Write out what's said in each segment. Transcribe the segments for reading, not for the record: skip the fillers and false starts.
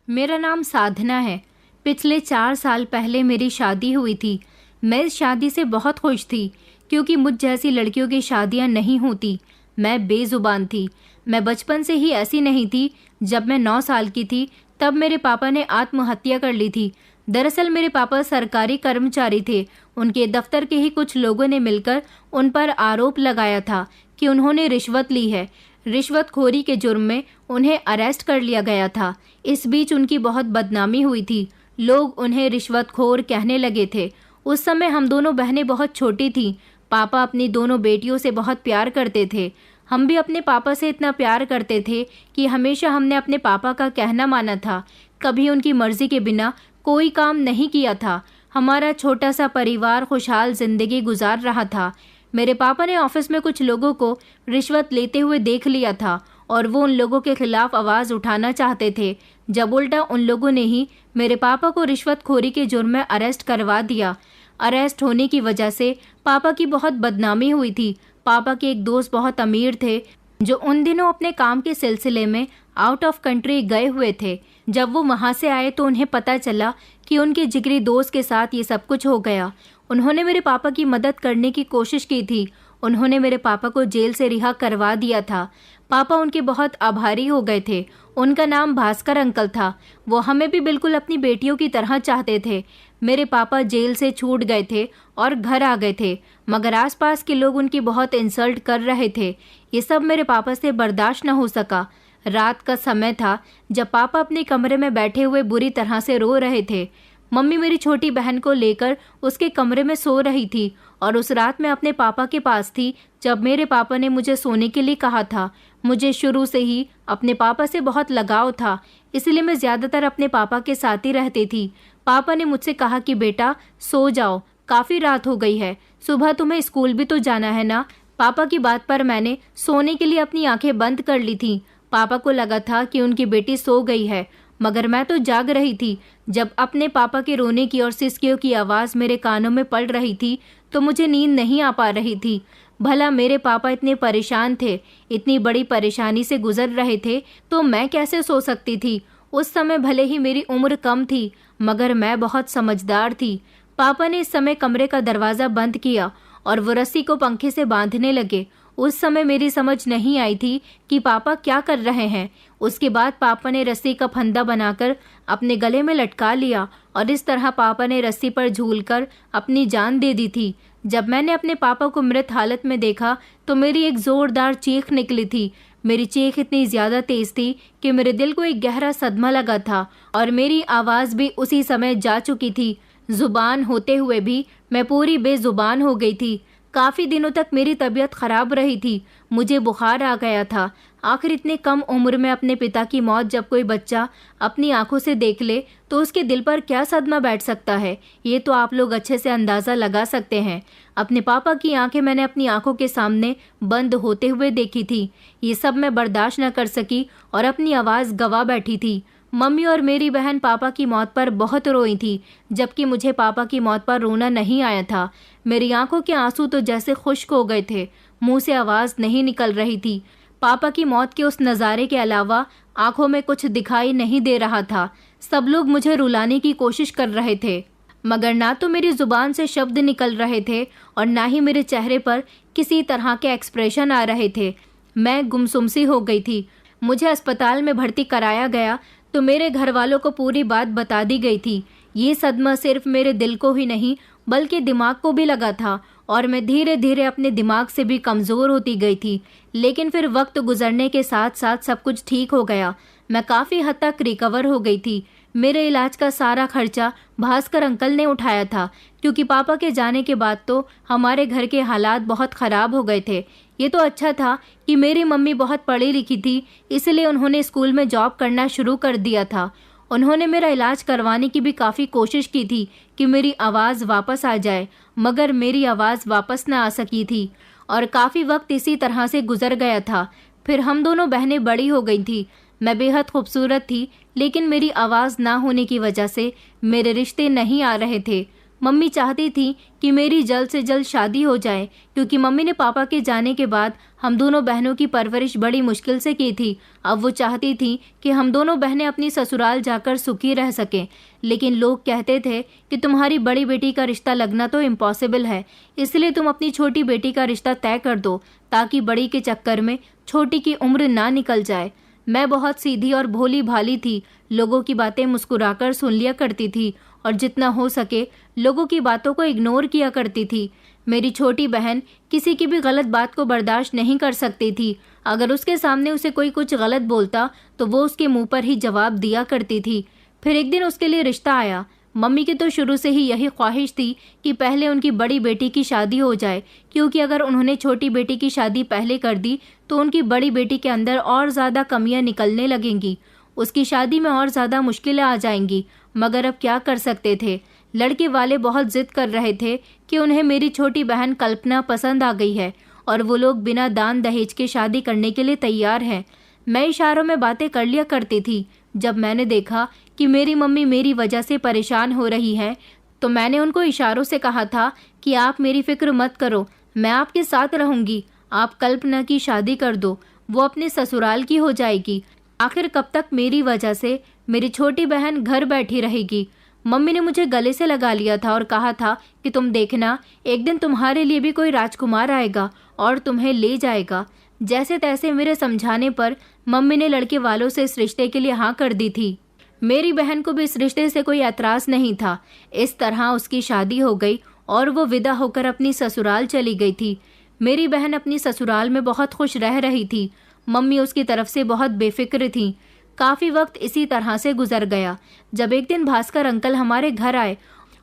मेरा नाम साधना है। पिछले 4 साल पहले मेरी शादी हुई थी। मैं इस शादी से बहुत खुश थी क्योंकि मुझ जैसी लड़कियों की शादियां नहीं होती। मैं बेजुबान थी। मैं बचपन से ही ऐसी नहीं थी। जब मैं 9 साल की थी तब मेरे पापा ने आत्महत्या कर ली थी। दरअसल मेरे पापा सरकारी कर्मचारी थे। उनके दफ्तर के ही कुछ लोगों ने मिलकर उन पर आरोप लगाया था कि उन्होंने रिश्वत ली है। रिश्वतखोरी के जुर्म में उन्हें अरेस्ट कर लिया गया था। इस बीच उनकी बहुत बदनामी हुई थी। लोग उन्हें रिश्वतखोर कहने लगे थे। उस समय हम दोनों बहनें बहुत छोटी थीं। पापा अपनी दोनों बेटियों से बहुत प्यार करते थे। हम भी अपने पापा से इतना प्यार करते थे कि हमेशा हमने अपने पापा का कहना माना था। कभी उनकी मर्जी के बिना कोई काम नहीं किया था। हमारा छोटा सा परिवार खुशहाल जिंदगी गुजार रहा था। मेरे पापा ने ऑफिस में कुछ लोगों को रिश्वत लेते हुए देख लिया था और वो उन लोगों के खिलाफ आवाज़ उठाना चाहते थे। जब उल्टा उन लोगों ने ही मेरे पापा को रिश्वतखोरी के जुर्म में अरेस्ट करवा दिया। अरेस्ट होने की वजह से पापा की बहुत बदनामी हुई थी। पापा के एक दोस्त बहुत अमीर थे जो उन दिनों अपने काम के सिलसिले में आउट ऑफ कंट्री गए हुए थे। जब वो वहाँ से आए तो उन्हें पता चला कि उनके जिगरी दोस्त के साथ ये सब कुछ हो गया। उन्होंने मेरे पापा की मदद करने की कोशिश की थी। उन्होंने मेरे पापा को जेल से रिहा करवा दिया था। पापा उनके बहुत आभारी हो गए थे। उनका नाम भास्कर अंकल था। वो हमें भी बिल्कुल अपनी बेटियों की तरह चाहते थे। मेरे पापा जेल से छूट गए थे और घर आ गए थे, मगर आसपास के लोग उनकी बहुत इंसल्ट कर रहे थे। ये सब मेरे पापा से बर्दाश्त न हो सका। रात का समय था जब पापा अपने कमरे में बैठे हुए बुरी तरह से रो रहे थे। मम्मी मेरी छोटी बहन को लेकर उसके कमरे में सो रही थी और उस रात मैं अपने पापा के पास थी जब मेरे पापा ने मुझे सोने के लिए कहा था। मुझे शुरू से ही अपने पापा से बहुत लगाव था, इसलिए मैं ज़्यादातर अपने पापा के साथ ही रहती थी। पापा ने मुझसे कहा कि बेटा सो जाओ, काफ़ी रात हो गई है, सुबह तुम्हें स्कूल भी तो जाना है ना। पापा की बात पर मैंने सोने के लिए अपनी आंखें बंद कर ली थी। पापा को लगा था कि उनकी बेटी सो गई है, मगर मैं तो जाग रही थी। जब अपने पापा के रोने की और सिसकियों की आवाज़ मेरे कानों में पड़ रही थी तो मुझे नींद नहीं आ पा रही थी। भला मेरे पापा इतने परेशान थे, इतनी बड़ी परेशानी से गुजर रहे थे, तो मैं कैसे सो सकती थी। उस समय भले ही मेरी उम्र कम थी, मगर मैं बहुत समझदार थी। पापा ने इस समय कमरे का दरवाज़ा बंद किया और वो रस्सी को पंखे से बांधने लगे। उस समय मेरी समझ नहीं आई थी कि पापा क्या कर रहे हैं। उसके बाद पापा ने रस्सी का फंदा बनाकर अपने गले में लटका लिया और इस तरह पापा ने रस्सी पर झूलकर अपनी जान दे दी थी। जब मैंने अपने पापा को मृत हालत में देखा तो मेरी एक ज़ोरदार चीख निकली थी। मेरी चीख इतनी ज़्यादा तेज़ थी कि मेरे दिल को एक गहरा सदमा लगा था और मेरी आवाज़ भी उसी समय जा चुकी थी। ज़ुबान होते हुए भी मैं पूरी बेज़ुबान हो गई थी। काफ़ी दिनों तक मेरी तबीयत ख़राब रही थी। मुझे बुखार आ गया था। आखिर इतने कम उम्र में अपने पिता की मौत जब कोई बच्चा अपनी आंखों से देख ले तो उसके दिल पर क्या सदमा बैठ सकता है, ये तो आप लोग अच्छे से अंदाज़ा लगा सकते हैं। अपने पापा की आंखें मैंने अपनी आंखों के सामने बंद होते हुए देखी थी। ये सब मैं बर्दाश्त न कर सकी और अपनी आवाज़ गवा बैठी थी। मम्मी और मेरी बहन पापा की मौत पर बहुत रोई थी, जबकि मुझे पापा की मौत पर रोना नहीं आया था। मेरी आंखों के आंसू तो जैसे खुश्क हो गए थे, मुंह से आवाज़ नहीं निकल रही थी। पापा की मौत के उस नज़ारे के अलावा आंखों में कुछ दिखाई नहीं दे रहा था। सब लोग मुझे रुलाने की कोशिश कर रहे थे, मगर ना तो मेरी ज़ुबान से शब्द निकल रहे थे और ना ही मेरे चेहरे पर किसी तरह के एक्सप्रेशन आ रहे थे। मैं गुमसुम सी हो गई थी। मुझे अस्पताल में भर्ती कराया गया तो मेरे घर वालों को पूरी बात बता दी गई थी। ये सदमा सिर्फ मेरे दिल को ही नहीं बल्कि दिमाग को भी लगा था और मैं धीरे धीरे अपने दिमाग से भी कमज़ोर होती गई थी। लेकिन फिर वक्त गुजरने के साथ साथ सब कुछ ठीक हो गया। मैं काफ़ी हद तक रिकवर हो गई थी। मेरे इलाज का सारा खर्चा भास्कर अंकल ने उठाया था, क्योंकि पापा के जाने के बाद तो हमारे घर के हालात बहुत ख़राब हो गए थे। ये तो अच्छा था कि मेरी मम्मी बहुत पढ़ी लिखी थी, इसलिए उन्होंने स्कूल में जॉब करना शुरू कर दिया था। उन्होंने मेरा इलाज करवाने की भी काफ़ी कोशिश की थी कि मेरी आवाज़ वापस आ जाए, मगर मेरी आवाज़ वापस न आ सकी थी और काफ़ी वक्त इसी तरह से गुजर गया था। फिर हम दोनों बहनें बड़ी हो गई थी। मैं बेहद खूबसूरत थी, लेकिन मेरी आवाज़ ना होने की वजह से मेरे रिश्ते नहीं आ रहे थे। मम्मी चाहती थी कि मेरी जल्द से जल्द शादी हो जाए, क्योंकि मम्मी ने पापा के जाने के बाद हम दोनों बहनों की परवरिश बड़ी मुश्किल से की थी। अब वो चाहती थी कि हम दोनों बहनें अपनी ससुराल जाकर सुखी रह सकें। लेकिन लोग कहते थे कि तुम्हारी बड़ी बेटी का रिश्ता लगना तो इम्पॉसिबल है, इसलिए तुम अपनी छोटी बेटी का रिश्ता तय कर दो, ताकि बड़ी के चक्कर में छोटी की उम्र ना निकल जाए। मैं बहुत सीधी और भोली भाली थी, लोगों की बातें मुस्कुराकर सुन लिया करती थी और जितना हो सके लोगों की बातों को इग्नोर किया करती थी। मेरी छोटी बहन किसी की भी गलत बात को बर्दाश्त नहीं कर सकती थी। अगर उसके सामने उसे कोई कुछ गलत बोलता तो वो उसके मुंह पर ही जवाब दिया करती थी। फिर एक दिन उसके लिए रिश्ता आया। मम्मी की तो शुरू से ही यही ख्वाहिश थी कि पहले उनकी बड़ी बेटी की शादी हो जाए, क्योंकि अगर उन्होंने छोटी बेटी की शादी पहले कर दी तो उनकी बड़ी बेटी के अंदर और ज़्यादा कमियां निकलने लगेंगी, उसकी शादी में और ज़्यादा मुश्किलें आ जाएंगी। मगर अब क्या कर सकते थे। लड़के वाले बहुत जिद कर रहे थे कि उन्हें मेरी छोटी बहन कल्पना पसंद आ गई है और वो लोग बिना दान दहेज के शादी करने के लिए तैयार हैं। मैं इशारों में बातें कर लिया करती थी। जब मैंने देखा कि मेरी मम्मी मेरी वजह से परेशान हो रही है तो मैंने उनको इशारों से कहा था कि आप मेरी फिक्र मत करो, मैं आपके साथ रहूंगी। आप कल्पना की शादी कर दो, वो अपने ससुराल की हो जाएगी। आखिर कब तक मेरी वजह से मेरी छोटी बहन घर बैठी रहेगी। मम्मी ने मुझे गले से लगा लिया था और कहा था कि तुम देखना, एक दिन तुम्हारे लिए भी कोई राजकुमार आएगा और तुम्हें ले जाएगा। जैसे तैसे मेरे समझाने पर मम्मी ने लड़के वालों से इस रिश्ते के लिए हाँ कर दी थी। मेरी बहन को भी इस रिश्ते से कोई एतराज नहीं था। इस तरह उसकी शादी हो गई और वो विदा होकर अपनी ससुराल चली गई थी। मेरी बहन अपनी ससुराल में बहुत खुश रह रही थी। मम्मी उसकी तरफ से बहुत बेफिक्र थी। काफ़ी वक्त इसी तरह से गुजर गया, जब एक दिन भास्कर अंकल हमारे घर आए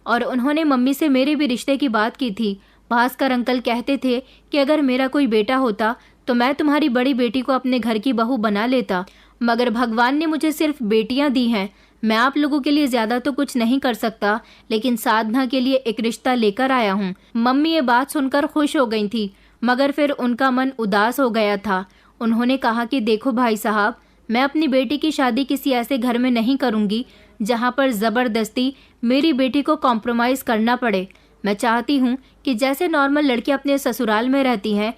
और उन्होंने मम्मी से मेरे भी रिश्ते की बात की थी। भास्कर अंकल कहते थे कि अगर मेरा कोई बेटा होता तो मैं तुम्हारी बड़ी बेटी को अपने घर की बहू बना लेता, मगर भगवान ने मुझे सिर्फ बेटियां दी हैं। मैं आप लोगों के लिए ज़्यादा तो कुछ नहीं कर सकता, लेकिन साधना के लिए एक रिश्ता लेकर आया हूँ। मम्मी ये बात सुनकर खुश हो गई थी, मगर फिर उनका मन उदास हो गया था। उन्होंने कहा कि देखो भाई साहब, मैं अपनी बेटी की शादी किसी ऐसे घर में नहीं करूंगी जहां पर ज़बरदस्ती मेरी बेटी को कॉम्प्रोमाइज़ करना पड़े। मैं चाहती हूं कि जैसे नॉर्मल लड़की अपने ससुराल में रहती हैं,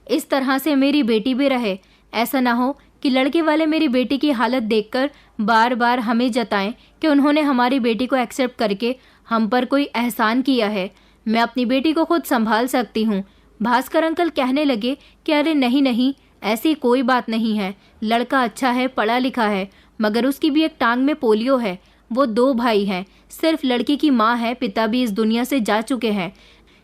इस तरह से मेरी बेटी भी रहे। ऐसा ना हो कि लड़के वाले मेरी बेटी की हालत देखकर बार बार हमें जताएं कि उन्होंने हमारी बेटी को एक्सेप्ट करके हम पर कोई एहसान किया है। मैं अपनी बेटी को खुद संभाल सकती हूँ। भास्कर अंकल कहने लगे कि अरे नहीं नहीं, ऐसी कोई बात नहीं है। लड़का अच्छा है, पढ़ा लिखा है, मगर उसकी भी एक टांग में पोलियो है। वो 2 भाई हैं, सिर्फ लड़की की माँ है, पिता भी इस दुनिया से जा चुके हैं।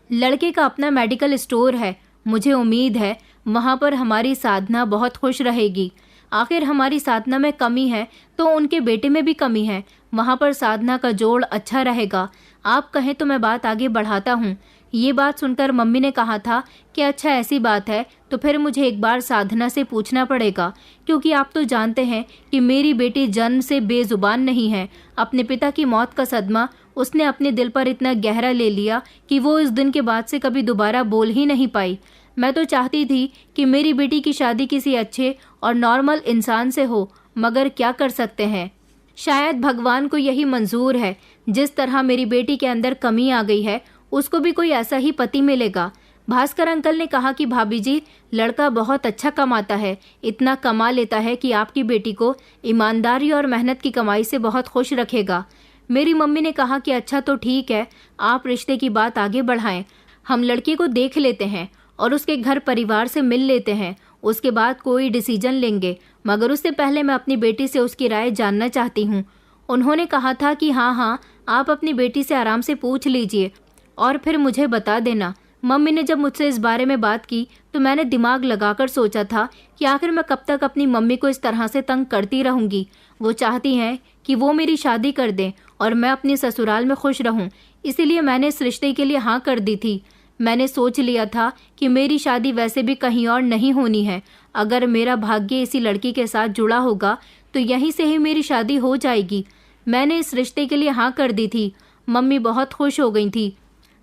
लड़के का अपना मेडिकल स्टोर है। मुझे उम्मीद है वहाँ पर हमारी साधना बहुत खुश रहेगी। आखिर हमारी साधना में कमी है तो उनके बेटे में भी कमी है। वहाँ पर साधना का जोड़ अच्छा रहेगा। आप कहें तो मैं बात आगे बढ़ाता हूँ। ये बात सुनकर मम्मी ने कहा था कि अच्छा ऐसी बात है तो फिर मुझे एक बार साधना से पूछना पड़ेगा, क्योंकि आप तो जानते हैं कि मेरी बेटी जन्म से बेजुबान नहीं है। अपने पिता की मौत का सदमा उसने अपने दिल पर इतना गहरा ले लिया कि वो इस दिन के बाद से कभी दोबारा बोल ही नहीं पाई। मैं तो चाहती थी कि मेरी बेटी की शादी किसी अच्छे और नॉर्मल इंसान से हो, मगर क्या कर सकते हैं। शायद भगवान को यही मंजूर है। जिस तरह मेरी बेटी के अंदर कमी आ गई है, उसको भी कोई ऐसा ही पति मिलेगा। भास्कर अंकल ने कहा कि भाभी जी, लड़का बहुत अच्छा कमाता है, इतना कमा लेता है कि आपकी बेटी को ईमानदारी और मेहनत की कमाई से बहुत खुश रखेगा। मेरी मम्मी ने कहा कि अच्छा तो ठीक है, आप रिश्ते की बात आगे बढ़ाएं। हम लड़के को देख लेते हैं और उसके घर परिवार से मिल लेते हैं, उसके बाद कोई डिसीजन लेंगे, मगर उससे पहले मैं अपनी बेटी से उसकी राय जानना चाहती हूँ। उन्होंने कहा था कि हाँ, आप अपनी बेटी से आराम से पूछ लीजिए और फिर मुझे बता देना। मम्मी ने जब मुझसे इस बारे में बात की तो मैंने दिमाग लगाकर सोचा था कि आखिर मैं कब तक अपनी मम्मी को इस तरह से तंग करती रहूंगी। वो चाहती हैं कि वो मेरी शादी कर दें और मैं अपनी ससुराल में खुश रहूं, इसीलिए मैंने इस रिश्ते के लिए हाँ कर दी थी। मैंने सोच लिया था कि मेरी शादी वैसे भी कहीं और नहीं होनी है। अगर मेरा भाग्य इसी लड़की के साथ जुड़ा होगा तो यहीं से ही मेरी शादी हो जाएगी। मैंने इस रिश्ते के लिए हाँ कर दी थी। मम्मी बहुत खुश हो गई थी।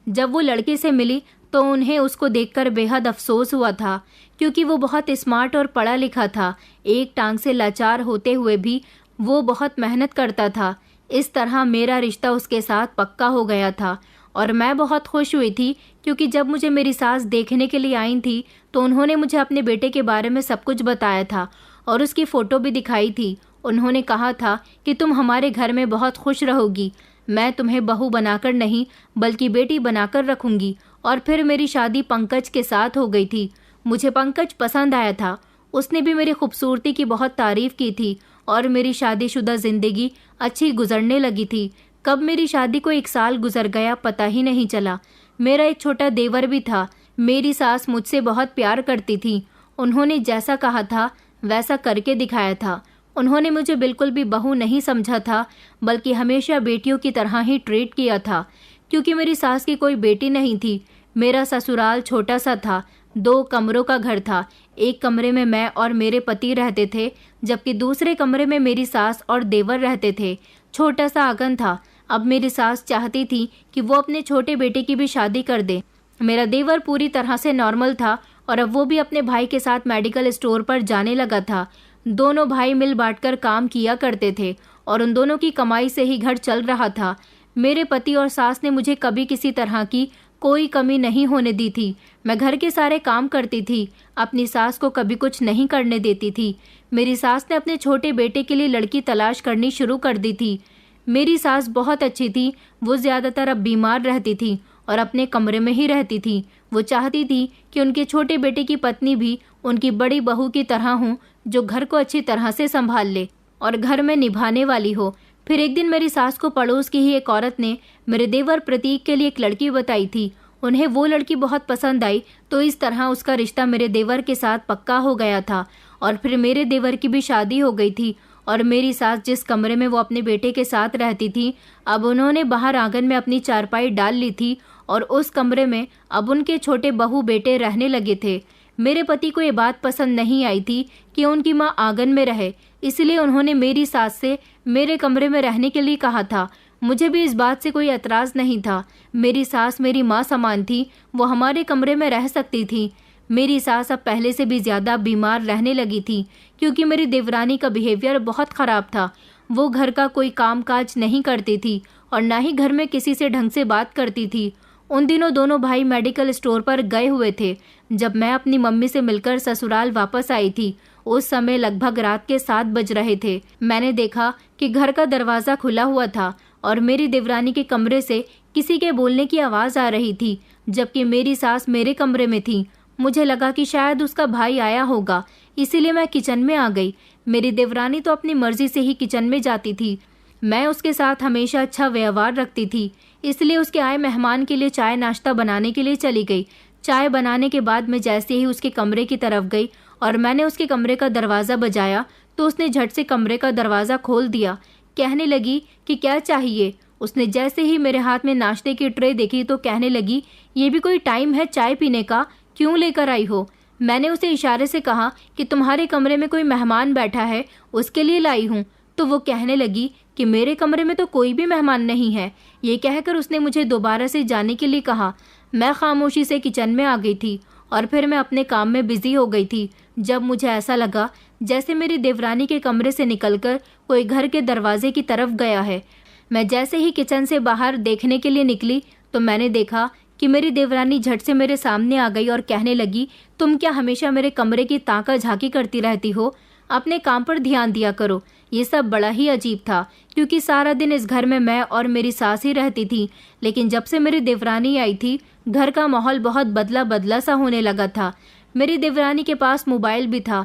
जब वो लड़के से मिली तो उन्हें उसको देखकर बेहद अफसोस हुआ था, क्योंकि वो बहुत स्मार्ट और पढ़ा लिखा था। एक टांग से लाचार होते हुए भी वो बहुत मेहनत करता था। इस तरह मेरा रिश्ता उसके साथ पक्का हो गया था और मैं बहुत खुश हुई थी, क्योंकि जब मुझे मेरी सास देखने के लिए आई थी तो उन्होंने मुझे अपने बेटे के बारे में सब कुछ बताया था और उसकी फ़ोटो भी दिखाई थी। उन्होंने कहा था कि तुम हमारे घर में बहुत खुश रहोगी, मैं तुम्हें बहू बनाकर नहीं बल्कि बेटी बनाकर रखूंगी। और फिर मेरी शादी पंकज के साथ हो गई थी। मुझे पंकज पसंद आया था, उसने भी मेरी खूबसूरती की बहुत तारीफ की थी और मेरी शादीशुदा ज़िंदगी अच्छी गुजरने लगी थी। कब मेरी शादी को 1 साल गुजर गया पता ही नहीं चला। मेरा एक छोटा देवर भी था। मेरी सास मुझसे बहुत प्यार करती थी। उन्होंने जैसा कहा था वैसा करके दिखाया था। उन्होंने मुझे बिल्कुल भी बहू नहीं समझा था, बल्कि हमेशा बेटियों की तरह ही ट्रीट किया था। क्योंकि मेरी सास की कोई बेटी नहीं थी, मेरा ससुराल छोटा सा था। 2 कमरों का घर था। एक कमरे में मैं और मेरे पति रहते थे, जबकि दूसरे कमरे में मेरी सास और देवर रहते थे। छोटा सा आंगन था। अब मेरी सास चाहती थी कि वो अपने छोटे बेटे की भी शादी कर दे। मेरा देवर पूरी तरह से नॉर्मल था और अब वो भी अपने भाई के साथ मेडिकल स्टोर पर जाने लगा था। दोनों भाई मिल बांटकर काम किया करते थे और उन दोनों की कमाई से ही घर चल रहा था। मेरे पति और सास ने मुझे कभी किसी तरह की कोई कमी नहीं होने दी थी। मैं घर के सारे काम करती थी, अपनी सास को कभी कुछ नहीं करने देती थी। मेरी सास ने अपने छोटे बेटे के लिए लड़की तलाश करनी शुरू कर दी थी। मेरी सास बहुत अच्छी थी। वो ज़्यादातर अब बीमार रहती थी और अपने कमरे में ही रहती थी। वो चाहती थी कि उनके छोटे बेटे की पत्नी भी उनकी बड़ी बहू की तरह हो, जो घर को अच्छी तरह से संभाल ले और घर में निभाने वाली हो। फिर एक दिन मेरी सास को पड़ोस की ही एक औरत ने मेरे देवर प्रतीक के लिए एक लड़की बताई थी। उन्हें वो लड़की बहुत पसंद आई, तो इस तरह उसका रिश्ता मेरे देवर के साथ पक्का हो गया था। और फिर मेरे देवर की भी शादी हो गई थी और मेरी सास जिस कमरे में वो अपने बेटे के साथ रहती थी, अब उन्होंने बाहर आंगन में अपनी चारपाई डाल ली थी और उस कमरे में अब उनके छोटे बहू बेटे रहने लगे थे। मेरे पति को ये बात पसंद नहीं आई थी कि उनकी माँ आंगन में रहे, इसलिए उन्होंने मेरी सास से मेरे कमरे में रहने के लिए कहा था। मुझे भी इस बात से कोई एतराज़ नहीं था। मेरी सास मेरी माँ समान थी, वो हमारे कमरे में रह सकती थी। मेरी सास अब पहले से भी ज़्यादा बीमार रहने लगी थी, क्योंकि मेरी देवरानी का बिहेवियर बहुत ख़राब था। वो घर का कोई काम काज नहीं करती थी और ना ही घर में किसी से ढंग से बात करती थी। उन दिनों दोनों भाई मेडिकल स्टोर पर गए हुए थे। जब मैं अपनी मम्मी से मिलकर ससुराल वापस आई थी, उस समय लगभग रात के 7 बज रहे थे। मैंने देखा कि घर का दरवाज़ा खुला हुआ था और मेरी देवरानी के कमरे से किसी के बोलने की आवाज़ आ रही थी, जबकि मेरी सास मेरे कमरे में थी। मुझे लगा कि शायद उसका भाई आया होगा, इसीलिए मैं किचन में आ गई। मेरी देवरानी तो अपनी मर्जी से ही किचन में जाती थी। मैं उसके साथ हमेशा अच्छा व्यवहार रखती थी, इसलिए उसके आए मेहमान के लिए चाय नाश्ता बनाने के लिए चली गई। चाय बनाने के बाद मैं जैसे ही उसके कमरे की तरफ गई और मैंने उसके कमरे का दरवाज़ा बजाया, तो उसने झट से कमरे का दरवाज़ा खोल दिया। कहने लगी कि क्या चाहिए। उसने जैसे ही मेरे हाथ में नाश्ते की ट्रे देखी तो कहने लगी, ये भी कोई टाइम है चाय पीने का, क्यों लेकर आई हो। मैंने उसे इशारे से कहा कि तुम्हारे कमरे में कोई मेहमान बैठा है, उसके लिए लाई हूँ। तो वो कहने लगी कि मेरे कमरे में तो कोई भी मेहमान नहीं है। ये कहकर उसने मुझे दोबारा से जाने के लिए कहा। मैं खामोशी से किचन में आ गई थी और फिर मैं अपने काम में बिजी हो गई थी, जब मुझे ऐसा लगा जैसे मेरी देवरानी के कमरे से निकलकर कोई घर के दरवाजे की तरफ गया है। मैं जैसे ही किचन से बाहर देखने के लिए निकली तो मैंने देखा कि मेरी देवरानी झट से मेरे सामने आ गई और कहने लगी, तुम क्या हमेशा मेरे कमरे की ताका झांकी करती रहती हो, अपने काम पर ध्यान दिया करो। ये सब बड़ा ही अजीब था, क्योंकि सारा दिन इस घर में मैं और मेरी सास ही रहती थी, लेकिन जब से मेरी देवरानी आई थी घर का माहौल बहुत बदला बदला सा होने लगा था। मेरी देवरानी के पास मोबाइल भी था,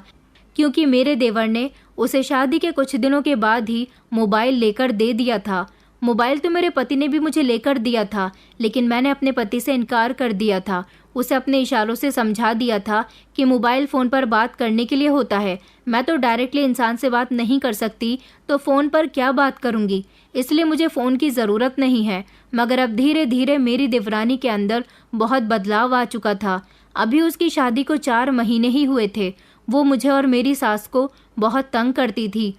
क्योंकि मेरे देवर ने उसे शादी के कुछ दिनों के बाद ही मोबाइल लेकर दे दिया था। मोबाइल तो मेरे पति ने भी मुझे लेकर दिया था, लेकिन मैंने अपने पति से इनकार कर दिया था। उसे अपने इशारों से समझा दिया था कि मोबाइल फ़ोन पर बात करने के लिए होता है। मैं तो डायरेक्टली इंसान से बात नहीं कर सकती, तो फ़ोन पर क्या बात करूंगी, इसलिए मुझे फ़ोन की ज़रूरत नहीं है। मगर अब धीरे धीरे मेरी देवरानी के अंदर बहुत बदलाव आ चुका था। अभी उसकी शादी को 4 महीने ही हुए थे। वो मुझे और मेरी सास को बहुत तंग करती थी।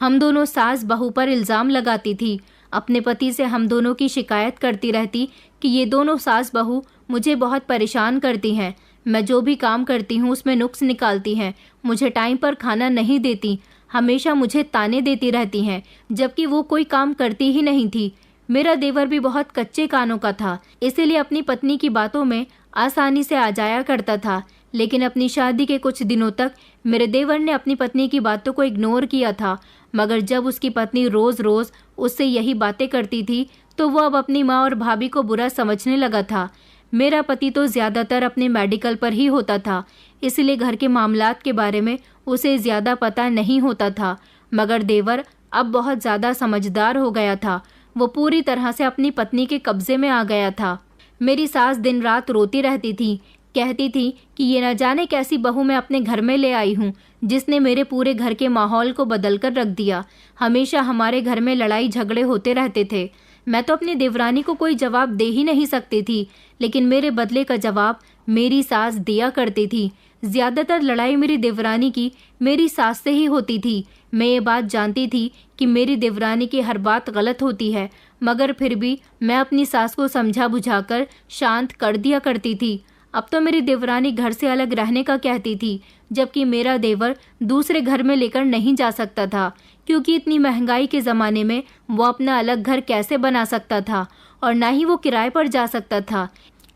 हम दोनों सास बहू पर इल्ज़ाम लगाती थी। अपने पति से हम दोनों की शिकायत करती रहती कि ये दोनों सास बहू मुझे बहुत परेशान करती हैं। मैं जो भी काम करती हूँ उसमें नुक्स निकालती हैं, मुझे टाइम पर खाना नहीं देती, हमेशा मुझे ताने देती रहती हैं, जबकि वो कोई काम करती ही नहीं थी। मेरा देवर भी बहुत कच्चे कानों का था, इसीलिए अपनी पत्नी की बातों में आसानी से आ जाया करता था। लेकिन अपनी शादी के कुछ दिनों तक मेरे देवर ने अपनी पत्नी की बातों को इग्नोर किया था। मगर जब उसकी पत्नी रोज रोज उससे यही बातें करती थी तो वो अब अपनी माँ और भाभी को बुरा समझने लगा था। मेरा पति तो ज्यादातर अपने मेडिकल पर ही होता था, इसलिए घर के मामलात के बारे में उसे ज्यादा पता नहीं होता था। मगर देवर अब बहुत ज्यादा समझदार हो गया था। वो पूरी तरह से अपनी पत्नी के कब्जे में आ गया था। मेरी सास दिन रात रोती रहती थी, कहती थी कि ये न जाने कैसी बहू मैं अपने घर में ले आई हूँ, जिसने मेरे पूरे घर के माहौल को बदल कर रख दिया। हमेशा हमारे घर में लड़ाई झगड़े होते रहते थे। मैं तो अपनी देवरानी को कोई जवाब दे ही नहीं सकती थी, लेकिन मेरे बदले का जवाब मेरी सास दिया करती थी। ज्यादातर लड़ाई मेरी देवरानी की मेरी सास से ही होती थी। मैं ये बात जानती थी कि मेरी देवरानी की हर बात गलत होती है, मगर फिर भी मैं अपनी सास को समझा बुझाकर शांत कर दिया करती थी। अब तो मेरी देवरानी घर से अलग रहने का कहती थी, जबकि मेरा देवर दूसरे घर में लेकर नहीं जा सकता था, क्योंकि इतनी महंगाई के ज़माने में वो अपना अलग घर कैसे बना सकता था, और ना ही वो किराए पर जा सकता था।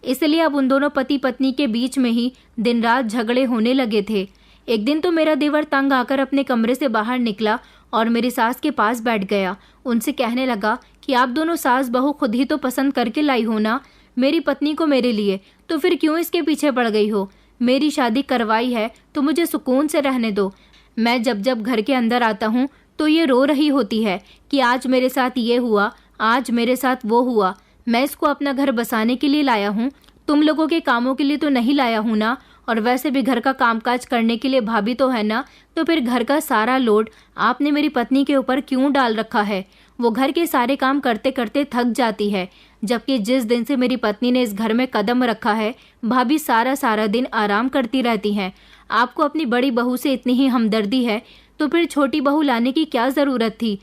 इसलिए अब उन दोनों पति पत्नी के बीच में ही दिन रात झगड़े होने लगे थे। एक दिन तो मेरा देवर तंग आकर अपने कमरे से बाहर निकला और मेरी सास के पास बैठ गया। उनसे कहने लगा कि आप दोनों सास बहू खुद ही तो पसंद करके लाई हो ना, मेरी पत्नी को मेरे लिए, तो फिर क्यों इसके पीछे पड़ गई हो? मेरी शादी करवाई है तो मुझे सुकून से रहने दो। मैं जब जब घर के अंदर आता हूँ तो ये रो रही होती है कि आज मेरे साथ ये हुआ, आज मेरे साथ वो हुआ। मैं इसको अपना घर बसाने के लिए लाया हूँ, तुम लोगों के कामों के लिए तो नहीं लाया हूँ ना। और वैसे भी घर का कामकाज करने के लिए भाभी तो है ना, तो फिर घर का सारा लोड आपने मेरी पत्नी के ऊपर क्यों डाल रखा है? वो घर के सारे काम करते करते थक जाती है, जबकि जिस दिन से मेरी पत्नी ने इस घर में कदम रखा है, भाभी सारा सारा दिन आराम करती रहती हैं। आपको अपनी बड़ी बहू से इतनी ही हमदर्दी है तो फिर छोटी बहू लाने की क्या ज़रूरत थी?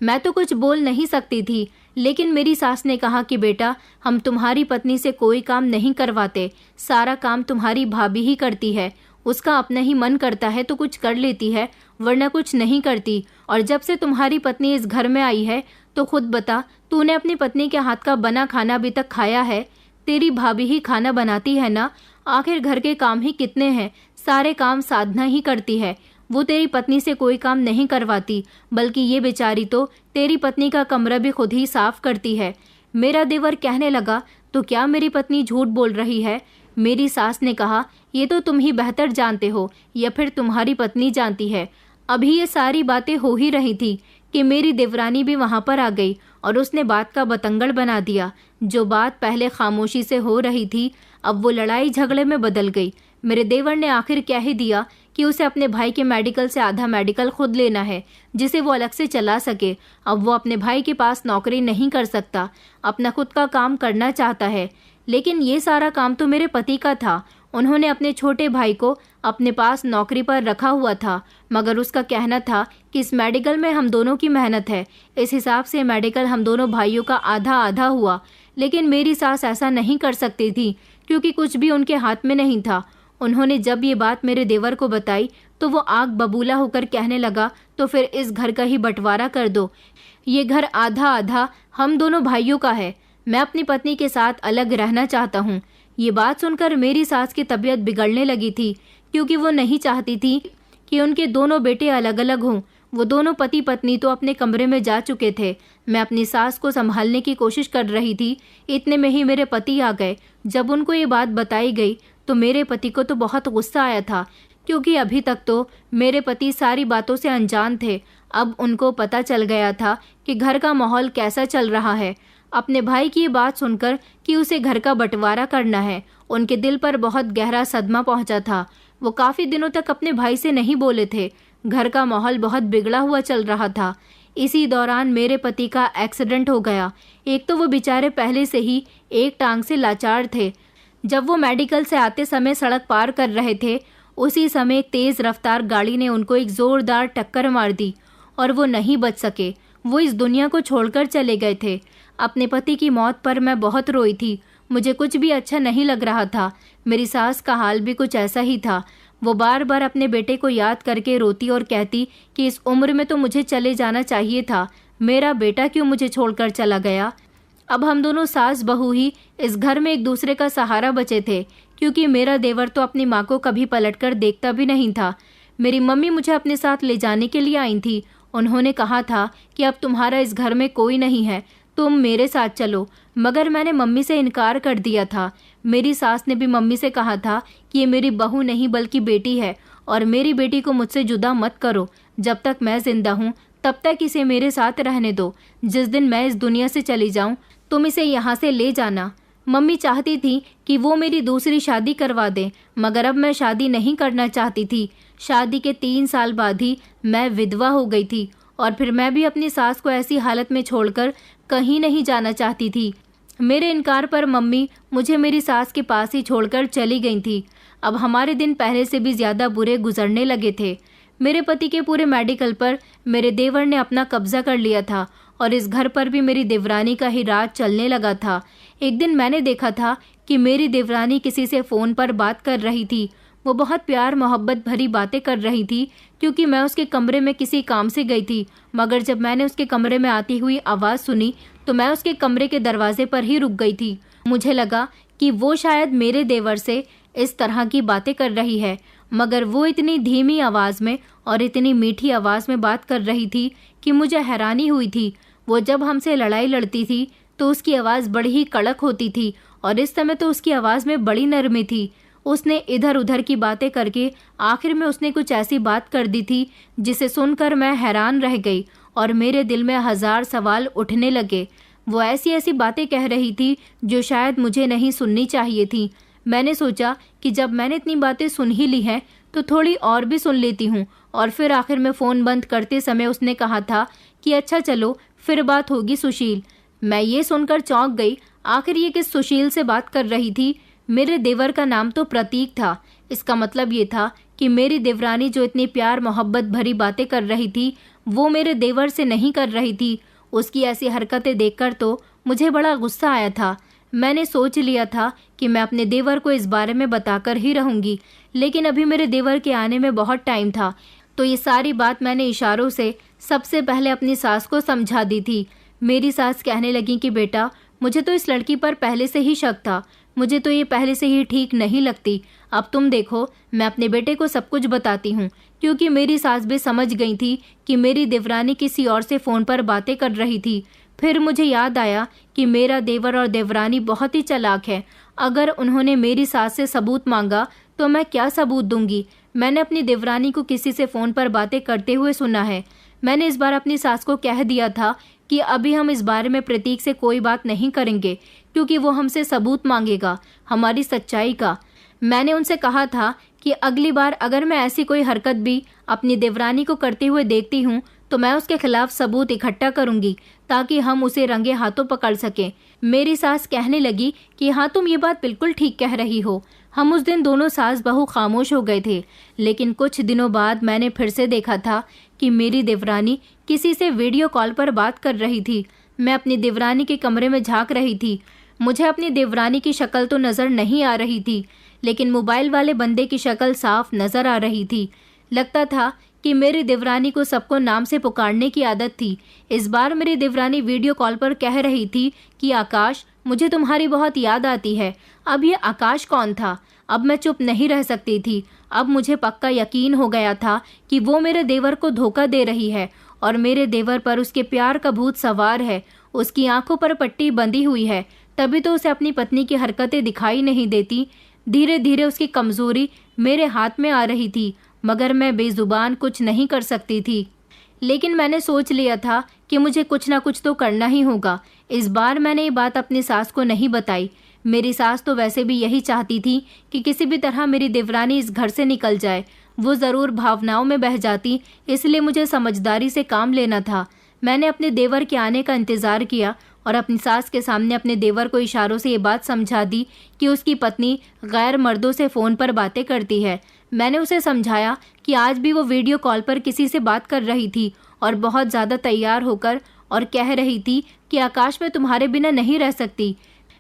मैं तो कुछ बोल नहीं सकती थी, लेकिन मेरी सास ने कहा कि बेटा, हम तुम्हारी पत्नी से कोई काम नहीं करवाते, सारा काम तुम्हारी भाभी ही करती है। उसका अपना ही मन करता है तो कुछ कर लेती है, वरना कुछ नहीं करती। और जब से तुम्हारी पत्नी इस घर में आई है तो खुद बता, तूने अपनी पत्नी के हाथ का बना खाना अभी तक खाया है? तेरी भाभी ही खाना बनाती है ना। आखिर घर के काम ही कितने हैं, सारे काम साधना ही करती है। वो तेरी पत्नी से कोई काम नहीं करवाती, बल्कि ये बेचारी तो तेरी पत्नी का कमरा भी खुद ही साफ करती है। मेरा देवर कहने लगा, तो क्या मेरी पत्नी झूठ बोल रही है? मेरी सास ने कहा, ये तो तुम ही बेहतर जानते हो, या फिर तुम्हारी पत्नी जानती है। अभी ये सारी बातें हो ही रही थी कि मेरी देवरानी भी वहां पर आ गई और उसने बात का बतंगड़ बना दिया। जो बात पहले खामोशी से हो रही थी, अब वो लड़ाई झगड़े में बदल गई। मेरे देवर ने आखिर कह ही दिया कि उसे अपने भाई के मेडिकल से आधा मेडिकल खुद लेना है, जिसे वो अलग से चला सके। अब वो अपने भाई के पास नौकरी नहीं कर सकता, अपना खुद का काम करना चाहता है। लेकिन ये सारा काम तो मेरे पति का था। उन्होंने अपने छोटे भाई को अपने पास नौकरी पर रखा हुआ था, मगर उसका कहना था कि इस मेडिकल में हम दोनों की मेहनत है, इस हिसाब से मेडिकल हम दोनों भाइयों का आधा आधा हुआ। लेकिन मेरी सास ऐसा नहीं कर सकती थी, क्योंकि कुछ भी उनके हाथ में नहीं था। उन्होंने जब ये बात मेरे देवर को बताई तो वो आग बबूला होकर कहने लगा, तो फिर इस घर का ही बंटवारा कर दो, ये घर आधा आधा हम दोनों भाइयों का है। मैं अपनी पत्नी के साथ अलग रहना चाहता हूँ। ये बात सुनकर मेरी सास की तबीयत बिगड़ने लगी थी, क्योंकि वो नहीं चाहती थी कि उनके दोनों बेटे अलग अलग हों। वो दोनों पति पत्नी तो अपने कमरे में जा चुके थे। मैं अपनी सास को संभालने की कोशिश कर रही थी, इतने में ही मेरे पति आ गए। जब उनको ये बात बताई गई तो मेरे पति को तो बहुत गुस्सा आया था, क्योंकि अभी तक तो मेरे पति सारी बातों से अनजान थे। अब उनको पता चल गया था कि घर का माहौल कैसा चल रहा है। अपने भाई की ये बात सुनकर कि उसे घर का बंटवारा करना है, उनके दिल पर बहुत गहरा सदमा पहुंचा था। वो काफ़ी दिनों तक अपने भाई से नहीं बोले थे। घर का माहौल बहुत बिगड़ा हुआ चल रहा था। इसी दौरान मेरे पति का एक्सीडेंट हो गया। एक तो वो बेचारे पहले से ही एक टांग से लाचार थे। जब वो मेडिकल से आते समय सड़क पार कर रहे थे, उसी समय एक तेज़ रफ्तार गाड़ी ने उनको एक ज़ोरदार टक्कर मार दी और वो नहीं बच सके। वो इस दुनिया को छोड़कर चले गए थे। अपने पति की मौत पर मैं बहुत रोई थी। मुझे कुछ भी अच्छा नहीं लग रहा था। मेरी सास का हाल भी कुछ ऐसा ही था। वो बार बार अपने बेटे को याद करके रोती और कहती कि इस उम्र में तो मुझे चले जाना चाहिए था, मेरा बेटा क्यों मुझे छोड़कर चला गया। अब हम दोनों सास बहू ही इस घर में एक दूसरे का सहारा बचे थे, क्योंकि मेरा देवर तो अपनी माँ को कभी पलटकर देखता भी नहीं था। मेरी मम्मी मुझे अपने साथ ले जाने के लिए आई थी। उन्होंने कहा था कि अब तुम्हारा इस घर में कोई नहीं है, तुम मेरे साथ चलो, मगर मैंने मम्मी से इनकार कर दिया था। मेरी सास ने भी मम्मी से कहा था कि ये मेरी बहू नहीं बल्कि बेटी है, और मेरी बेटी को मुझसे जुदा मत करो। जब तक मैं जिंदा हूँ तब तक इसे मेरे साथ रहने दो। जिस दिन मैं इस दुनिया से चली जाऊँ तुम इसे यहाँ से ले जाना। मम्मी चाहती थी कि वो मेरी दूसरी शादी करवा दें, मगर अब मैं शादी नहीं करना चाहती थी। शादी के 3 साल बाद ही मैं विधवा हो गई थी, और फिर मैं भी अपनी सास को ऐसी हालत में छोड़कर कहीं नहीं जाना चाहती थी। मेरे इनकार पर मम्मी मुझे मेरी सास के पास ही छोड़कर चली गई थी। अब हमारे दिन पहले से भी ज़्यादा बुरे गुजरने लगे थे। मेरे पति के पूरे मेडिकल पर मेरे देवर ने अपना कब्जा कर लिया था, और इस घर पर भी मेरी देवरानी का ही राज चलने लगा था। एक दिन मैंने देखा था कि मेरी देवरानी किसी से फ़ोन पर बात कर रही थी। वो बहुत प्यार मोहब्बत भरी बातें कर रही थी, क्योंकि मैं उसके कमरे में किसी काम से गई थी। मगर जब मैंने उसके कमरे में आती हुई आवाज़ सुनी तो मैं उसके कमरे के दरवाजे पर ही रुक गई थी। मुझे लगा कि वो शायद मेरे देवर से इस तरह की बातें कर रही है, मगर वो इतनी धीमी आवाज़ में और इतनी मीठी आवाज़ में बात कर रही थी कि मुझे हैरानी हुई थी। वो जब हमसे लड़ाई लड़ती थी तो उसकी आवाज़ बड़ी ही कड़क होती थी, और इस समय तो उसकी आवाज़ में बड़ी नरमी थी। उसने इधर उधर की बातें करके आखिर में उसने कुछ ऐसी बात कर दी थी जिसे सुनकर मैं हैरान रह गई, और मेरे दिल में 1000 सवाल उठने लगे। वो ऐसी ऐसी बातें कह रही थी जो शायद मुझे नहीं सुननी चाहिए थी। मैंने सोचा कि जब मैंने इतनी बातें सुन ही ली हैं तो थोड़ी और भी सुन लेती हूँ, और फिर आखिर में फ़ोन बंद करते समय उसने कहा था कि अच्छा चलो फिर बात होगी सुशील। मैं ये सुनकर चौंक गई। आखिर ये किस सुशील से बात कर रही थी? मेरे देवर का नाम तो प्रतीक था। इसका मतलब ये था कि मेरी देवरानी जो इतनी प्यार मोहब्बत भरी बातें कर रही थी वो मेरे देवर से नहीं कर रही थी। उसकी ऐसी हरकतें देखकर तो मुझे बड़ा गुस्सा आया था। मैंने सोच लिया था कि मैं अपने देवर को इस बारे में बताकर ही रहूँगी, लेकिन अभी मेरे देवर के आने में बहुत टाइम था, तो ये सारी बात मैंने इशारों से सबसे पहले अपनी सास को समझा दी थी। मेरी सास कहने लगी कि बेटा, मुझे तो इस लड़की पर पहले से ही शक था, मुझे तो ये पहले से ही ठीक नहीं लगती। अब तुम देखो, मैं अपने बेटे को सब कुछ बताती हूँ, क्योंकि मेरी सास भी समझ गई थी कि मेरी देवरानी किसी और से फ़ोन पर बातें कर रही थी। फिर मुझे याद आया कि मेरा देवर और देवरानी बहुत ही चालाक है। अगर उन्होंने मेरी सास से सबूत मांगा तो मैं क्या सबूत दूंगी? मैंने अपनी देवरानी को किसी से फ़ोन पर बातें करते हुए सुना है। मैंने इस बार अपनी सास को कह दिया था कि अभी हम इस बारे में प्रतीक से कोई बात नहीं करेंगे, क्योंकि वो हमसे सबूत मांगेगा हमारी सच्चाई का। मैंने उनसे कहा था कि अगली बार अगर मैं ऐसी कोई हरकत भी अपनी देवरानी को करते हुए देखती हूँ तो मैं उसके खिलाफ सबूत इकट्ठा करूंगी, ताकि हम उसे रंगे हाथों पकड़ सकें। मेरी सास कहने लगी कि हाँ, तुम ये बात बिल्कुल ठीक कह रही हो। हम उस दिन दोनों सास बहू खामोश हो गए थे, लेकिन कुछ दिनों बाद मैंने फिर से देखा था कि मेरी देवरानी किसी से वीडियो कॉल पर बात कर रही थी। मैं अपनी देवरानी के कमरे में झांक रही थी। मुझे अपनी देवरानी की शक्ल तो नज़र नहीं आ रही थी, लेकिन मोबाइल वाले बंदे की शक्ल साफ नज़र आ रही थी। लगता था कि मेरी देवरानी को सबको नाम से पुकारने की आदत थी। इस बार मेरी देवरानी वीडियो कॉल पर कह रही थी कि आकाश, मुझे तुम्हारी बहुत याद आती है। अब ये आकाश कौन था? अब मैं चुप नहीं रह सकती थी। अब मुझे पक्का यकीन हो गया था कि वो मेरे देवर को धोखा दे रही है, और मेरे देवर पर उसके प्यार का भूत सवार है। उसकी आंखों पर पट्टी बंधी हुई है, तभी तो उसे अपनी पत्नी की हरकतें दिखाई नहीं देती। धीरे धीरे उसकी कमजोरी मेरे हाथ में आ रही थी, मगर मैं बेजुबान कुछ नहीं कर सकती थी। लेकिन मैंने सोच लिया था कि मुझे कुछ ना कुछ तो करना ही होगा। इस बार मैंने ये बात अपनी सास को नहीं बताई। मेरी सास तो वैसे भी यही चाहती थी कि किसी भी तरह मेरी देवरानी इस घर से निकल जाए। वो ज़रूर भावनाओं में बह जाती, इसलिए मुझे समझदारी से काम लेना था। मैंने अपने देवर के आने का इंतज़ार किया और अपनी सास के सामने अपने देवर को इशारों से ये बात समझा दी कि उसकी पत्नी गैर मर्दों से फ़ोन पर बातें करती है। मैंने उसे समझाया कि आज भी वो वीडियो कॉल पर किसी से बात कर रही थी और बहुत ज़्यादा तैयार होकर और कह रही थी कि आकाश, मैं तुम्हारे बिना नहीं रह सकती।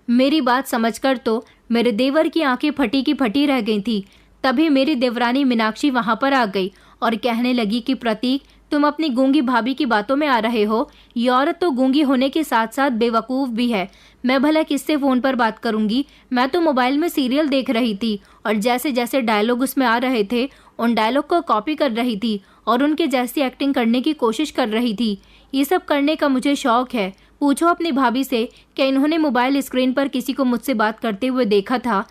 मेरी बात समझकर तो मेरे देवर की आंखें फटी की फटी रह गई थी। तभी मेरी देवरानी मीनाक्षी वहाँ पर आ गई और कहने लगी कि प्रतीक, तुम अपनी गूंगी भाभी की बातों में आ रहे हो। ये औरत तो गूंगी होने के साथ साथ बेवकूफ़ भी है। मैं भला किससे फ़ोन पर बात करूंगी? मैं तो मोबाइल में सीरियल देख रही थी और जैसे जैसे डायलॉग उसमें आ रहे थे उन डायलॉग को कॉपी कर रही थी और उनके जैसी एक्टिंग करने की कोशिश कर रही थी। ये सब करने का मुझे शौक है। पूछो अपनी भाभी से क्या इन्होंने मोबाइल स्क्रीन पर किसी को मुझसे बात करते हुए देखा था।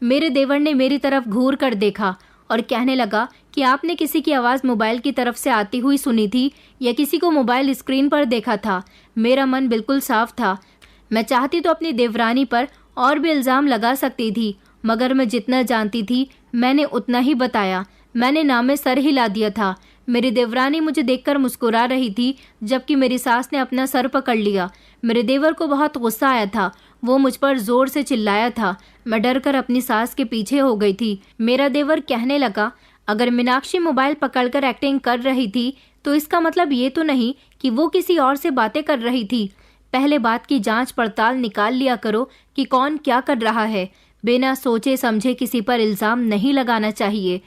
मेरे देवर ने मेरी तरफ घूर कर देखा और कहने लगा कि आपने किसी की आवाज़ मोबाइल की तरफ से आती हुई सुनी थी या किसी को मोबाइल स्क्रीन पर देखा था। मेरा मन बिल्कुल साफ था। मैं चाहती तो अपनी देवरानी पर और भी इल्ज़ाम लगा सकती थी, मगर मैं जितना जानती थी मैंने उतना ही बताया। मैंने नाम में सर हिला दिया था। मेरी देवरानी मुझे देखकर मुस्कुरा रही थी, जबकि मेरी सास ने अपना सर पकड़ लिया। मेरे देवर को बहुत गुस्सा आया था। वो मुझ पर जोर से चिल्लाया था। मैं डर कर अपनी सास के पीछे हो गई थी। मेरा देवर कहने लगा, अगर मीनाक्षी मोबाइल पकड़कर एक्टिंग कर रही थी तो इसका मतलब ये तो नहीं कि वो किसी और से बातें कर रही थी। पहले बात की जांच पड़ताल निकाल लिया करो कि कौन क्या कर रहा है। बिना सोचे समझे किसी पर इल्ज़ाम नहीं लगाना चाहिए।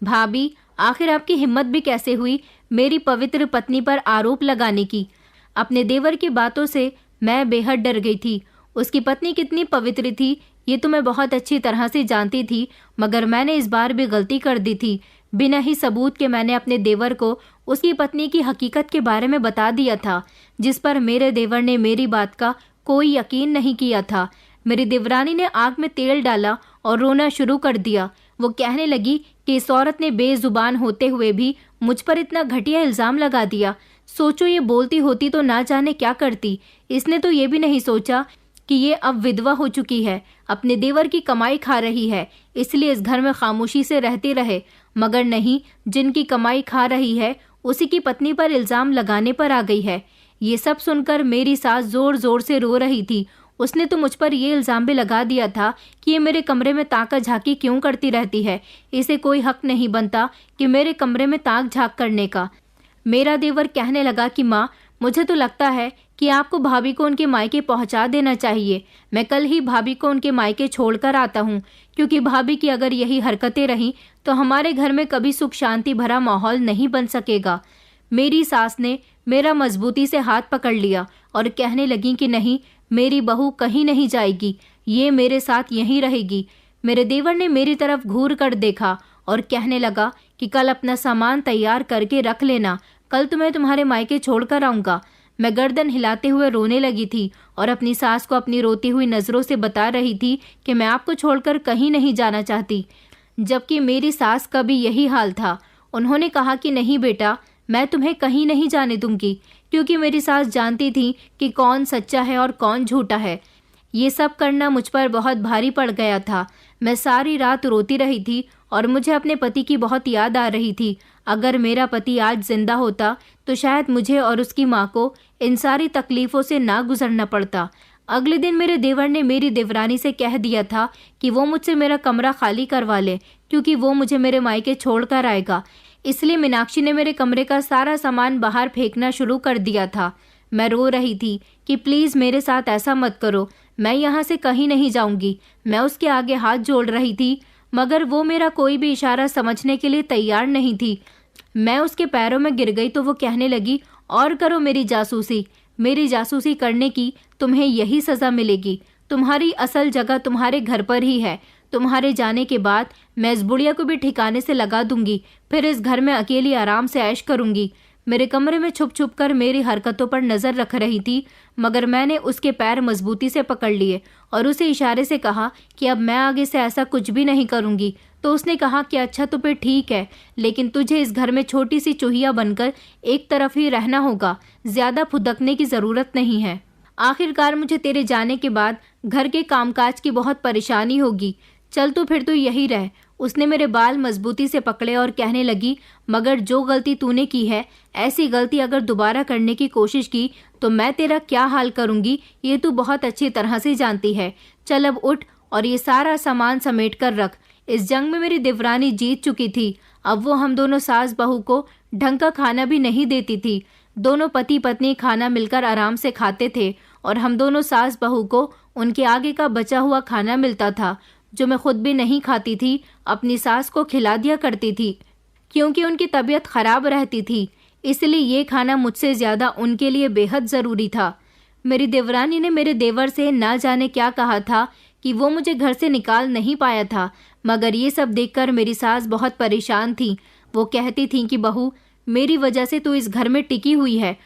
भाभी, आखिर आपकी हिम्मत भी कैसे हुई मेरी पवित्र पत्नी पर आरोप लगाने की? अपने देवर की बातों से मैं बेहद डर गई थी। उसकी पत्नी कितनी पवित्र थी ये तो मैं बहुत अच्छी तरह से जानती थी, मगर मैंने इस बार भी गलती कर दी थी। बिना ही सबूत के मैंने अपने देवर को उसकी पत्नी की हकीकत के बारे में बता दिया था, जिस पर मेरे देवर ने मेरी बात का कोई यकीन नहीं किया था। मेरी देवरानी ने आग में तेल डाला और रोना शुरू कर दिया। वो कहने लगी कि इस औरत ने बेजुबान होते हुए भी मुझ पर इतना घटिया इल्ज़ाम लगा दिया। सोचो, ये बोलती होती तो ना जाने क्या करती। इसने तो ये भी नहीं सोचा कि ये अब विधवा हो चुकी है, अपने देवर की कमाई खा रही है, इसलिए इस घर में खामोशी से रहती रहे। मगर नहीं, जिनकी कमाई खा रही है उसी की पत्नी पर इल्ज़ाम लगाने पर आ गई है। ये सब सुनकर मेरी सास जोर जोर से रो रही थी। उसने तो मुझ पर ये इल्ज़ाम भी लगा दिया था कि ये मेरे कमरे में ताका झाकी क्यों करती रहती है। इसे कोई हक नहीं बनता कि मेरे कमरे में ताक झाक करने का। मेरा देवर कहने लगा कि माँ, मुझे तो लगता है कि आपको भाभी को उनके मायके पहुंचा देना चाहिए। मैं कल ही भाभी को उनके मायके छोड़कर आता हूँ, क्योंकि भाभी की अगर यही हरकतें रहीं तो हमारे घर में कभी सुख शांति भरा माहौल नहीं बन सकेगा। मेरी सास ने मेरा मजबूती से हाथ पकड़ लिया और कहने लगी कि नहीं, मेरी बहू कहीं नहीं जाएगी, ये मेरे साथ यहीं रहेगी। मेरे देवर ने मेरी तरफ घूर कर देखा और कहने लगा कि कल अपना सामान तैयार करके रख लेना, कल तो मैं तुम्हारे मायके छोड़कर आऊँगा। मैं गर्दन हिलाते हुए रोने लगी थी और अपनी सास को अपनी रोती हुई नज़रों से बता रही थी कि मैं आपको छोड़कर कहीं नहीं जाना चाहती, जबकि मेरी सास का भी यही हाल था। उन्होंने कहा कि नहीं बेटा, मैं तुम्हें कहीं नहीं जाने दूंगी, क्योंकि मेरी सास जानती थी कि कौन सच्चा है और कौन झूठा है। ये सब करना मुझ पर बहुत भारी पड़ गया था। मैं सारी रात रोती रही थी और मुझे अपने पति की बहुत याद आ रही थी। अगर मेरा पति आज जिंदा होता तो शायद मुझे और उसकी माँ को इन सारी तकलीफ़ों से ना गुजरना पड़ता। अगले दिन मेरे देवर ने मेरी देवरानी से कह दिया था कि वो मुझसे मेरा कमरा खाली करवा ले, क्योंकि वो मुझे मेरे मायके छोड़ कर आएगा। इसलिए मीनाक्षी ने मेरे कमरे का सारा सामान बाहर फेंकना शुरू कर दिया था। मैं रो रही थी कि प्लीज़ मेरे साथ ऐसा मत करो, मैं यहाँ से कहीं नहीं जाऊँगी। मैं उसके आगे हाथ जोड़ रही थी, मगर वो मेरा कोई भी इशारा समझने के लिए तैयार नहीं थी। मैं उसके पैरों में गिर गई तो वो कहने लगी, और करो मेरी जासूसी। मेरी जासूसी करने की तुम्हें यही सज़ा मिलेगी। तुम्हारी असल जगह तुम्हारे घर पर ही है। तुम्हारे जाने के बाद मैं इस बुढ़िया को भी ठिकाने से लगा दूंगी, फिर इस घर में अकेली आराम से ऐश करूंगी। मेरे कमरे में छुप छुप कर मेरी हरकतों पर नज़र रख रही थी, मगर मैंने उसके पैर मजबूती से पकड़ लिए और उसे इशारे से कहा कि अब मैं आगे से ऐसा कुछ भी नहीं करूंगी। तो उसने कहा कि अच्छा तो फिर ठीक है, लेकिन तुझे इस घर में छोटी सी चूहिया बनकर एक तरफ ही रहना होगा, ज़्यादा फुदकने की ज़रूरत नहीं है। आखिरकार मुझे तेरे जाने के बाद घर के कामकाज की बहुत परेशानी होगी, चल तो फिर तू यही रह। उसने मेरे बाल मजबूती से पकड़े और कहने लगी, मगर जो गलती तूने की है, ऐसी गलती अगर दोबारा करने की कोशिश की तो मैं तेरा क्या हाल करूंगी ये तू बहुत अच्छी तरह से जानती है। चल अब उठ और ये सारा सामान समेट कर रख। इस जंग में मेरी देवरानी जीत चुकी थी। अब वो हम दोनों सास बहू को ढंग का खाना भी नहीं देती थी। दोनों पति पत्नी खाना मिलकर आराम से खाते थे और हम दोनों सास बहू को उनके आगे का बचा हुआ खाना मिलता था, जो मैं खुद भी नहीं खाती थी, अपनी सास को खिला दिया करती थी, क्योंकि उनकी तबीयत खराब रहती थी। इसलिए ये खाना मुझसे ज्यादा उनके लिए बेहद जरूरी था। मेरी देवरानी ने मेरे देवर से ना जाने क्या कहा था कि वो मुझे घर से निकाल नहीं पाया था, मगर ये सब देखकर मेरी सास बहुत परेशान थी। वो कहती थी कि बहू, मेरी वजह से तू इस घर में टिकी हुई है,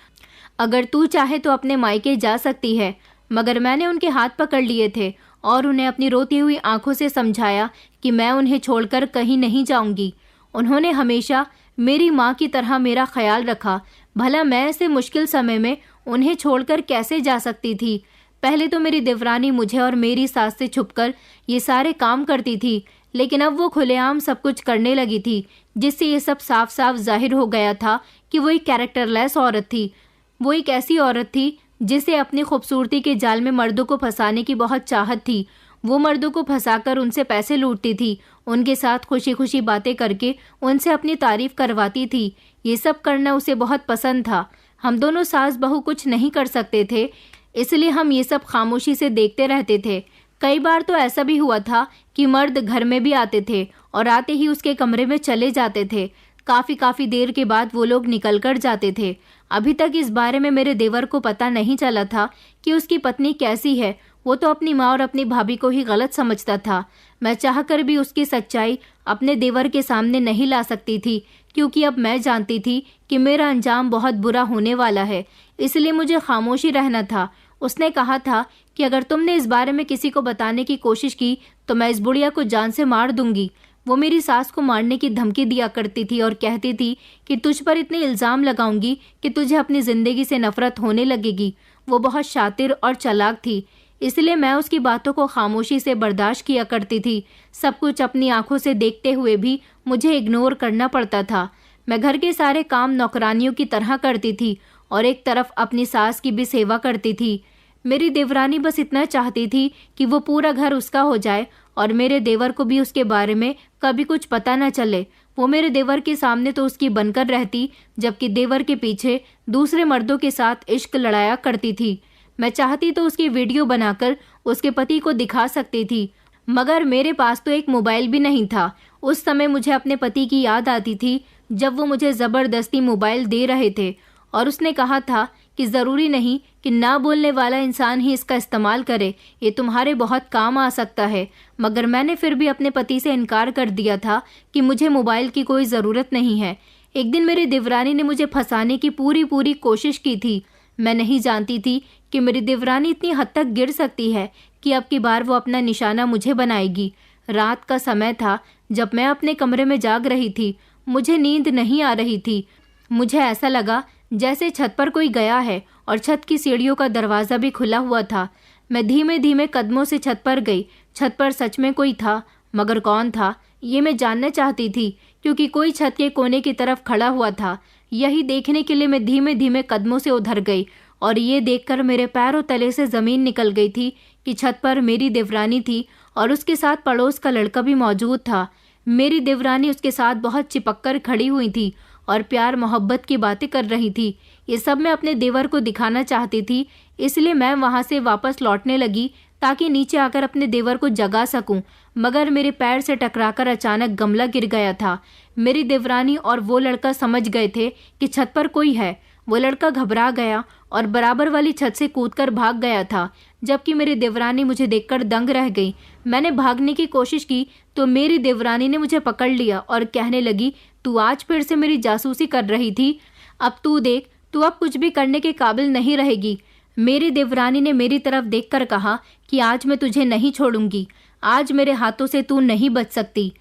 अगर तू चाहे तो अपने मायके जा सकती है। मगर मैंने उनके हाथ पकड़ लिए थे और उन्हें अपनी रोती हुई आंखों से समझाया कि मैं उन्हें छोड़कर कहीं नहीं जाऊंगी। उन्होंने हमेशा मेरी माँ की तरह मेरा ख्याल रखा। भला मैं ऐसे मुश्किल समय में उन्हें छोड़कर कैसे जा सकती थी। पहले तो मेरी देवरानी मुझे और मेरी सास से छुपकर ये सारे काम करती थी, लेकिन अब वो खुलेआम सब कुछ करने लगी थी, जिससे ये सब साफ साफ जाहिर हो गया था कि वो एक कैरेक्टरलेस औरत थी। वो एक ऐसी औरत थी जिसे अपनी खूबसूरती के जाल में मर्दों को फंसाने की बहुत चाहत थी। वो मर्दों को फंसाकर उनसे पैसे लूटती थी, उनके साथ खुशी खुशी बातें करके उनसे अपनी तारीफ करवाती थी। ये सब करना उसे बहुत पसंद था। हम दोनों सास बहू कुछ नहीं कर सकते थे, इसलिए हम ये सब खामोशी से देखते रहते थे। कई बार तो ऐसा भी हुआ था कि मर्द घर में भी आते थे और आते ही उसके कमरे में चले जाते थे। काफी देर के बाद वो लोग निकल कर जाते थे। अभी तक इस बारे में मेरे देवर को पता नहीं चला था कि उसकी पत्नी कैसी है। वो तो अपनी माँ और अपनी भाभी को ही गलत समझता था। मैं चाहकर भी उसकी सच्चाई अपने देवर के सामने नहीं ला सकती थी, क्योंकि अब मैं जानती थी कि मेरा अंजाम बहुत बुरा होने वाला है, इसलिए मुझे खामोशी रहना था। उसने कहा था कि अगर तुमने इस बारे में किसी को बताने की कोशिश की तो मैं इस बुढ़िया को जान से मार दूंगी। वो मेरी सास को मारने की धमकी दिया करती थी और कहती थी कि तुझ पर इतने इल्ज़ाम लगाऊंगी कि तुझे अपनी ज़िंदगी से नफरत होने लगेगी। वो बहुत शातिर और चालाक थी, इसलिए मैं उसकी बातों को खामोशी से बर्दाश्त किया करती थी। सब कुछ अपनी आंखों से देखते हुए भी मुझे इग्नोर करना पड़ता था। मैं घर के सारे काम नौकरानियों की तरह करती थी और एक तरफ अपनी सास की भी सेवा करती थी। मेरी देवरानी बस इतना चाहती थी कि वो पूरा घर उसका हो जाए और मेरे देवर को भी उसके बारे में कभी कुछ पता न चले। वो मेरे देवर के सामने तो उसकी बनकर रहती, जबकि देवर के पीछे दूसरे मर्दों के साथ इश्क लड़ाया करती थी। मैं चाहती तो उसकी वीडियो बनाकर उसके पति को दिखा सकती थी, मगर मेरे पास तो एक मोबाइल भी नहीं था। उस समय मुझे अपने पति की याद आती थी जब वो मुझे ज़बरदस्ती मोबाइल दे रहे थे और उसने कहा था कि ज़रूरी नहीं कि ना बोलने वाला इंसान ही इसका इस्तेमाल करे, ये तुम्हारे बहुत काम आ सकता है। मगर मैंने फिर भी अपने पति से इनकार कर दिया था कि मुझे मोबाइल की कोई ज़रूरत नहीं है। एक दिन मेरी देवरानी ने मुझे फंसाने की पूरी कोशिश की थी। मैं नहीं जानती थी कि मेरी देवरानी इतनी हद तक गिर सकती है कि अब की बार वो अपना निशाना मुझे बनाएगी। रात का समय था जब मैं अपने कमरे में जाग रही थी। मुझे नींद नहीं आ रही थी। मुझे ऐसा लगा जैसे छत पर कोई गया है और छत की सीढ़ियों का दरवाज़ा भी खुला हुआ था। मैं धीमे धीमे कदमों से छत पर गई। छत पर सच में कोई था, मगर कौन था ये मैं जानना चाहती थी, क्योंकि कोई छत के कोने की तरफ खड़ा हुआ था। यही देखने के लिए मैं धीमे धीमे कदमों से उधर गई और ये देखकर मेरे पैरों तले से ज़मीन निकल गई थी कि छत पर मेरी देवरानी थी और उसके साथ पड़ोस का लड़का भी मौजूद था। मेरी देवरानी उसके साथ बहुत चिपक कर खड़ी हुई थी और प्यार मोहब्बत की बातें कर रही थी। ये सब मैं अपने देवर को दिखाना चाहती थी, इसलिए मैं वहाँ से वापस लौटने लगी ताकि नीचे आकर अपने देवर को जगा सकूं। मगर मेरे पैर से टकराकर अचानक गमला गिर गया था। मेरी देवरानी और वो लड़का समझ गए थे कि छत पर कोई है। वो लड़का घबरा गया और बराबर वाली छत से कूदकर भाग गया था, जबकि मेरी देवरानी मुझे देखकर दंग रह गई। मैंने भागने की कोशिश की तो मेरी देवरानी ने मुझे पकड़ लिया और कहने लगी, तू आज फिर से मेरी जासूसी कर रही थी। अब तू देख, तू अब कुछ भी करने के काबिल नहीं रहेगी। मेरी देवरानी ने मेरी तरफ देखकर कहा कि आज मैं तुझे नहीं छोड़ूंगी। आज मेरे हाथों से तू नहीं बच सकती।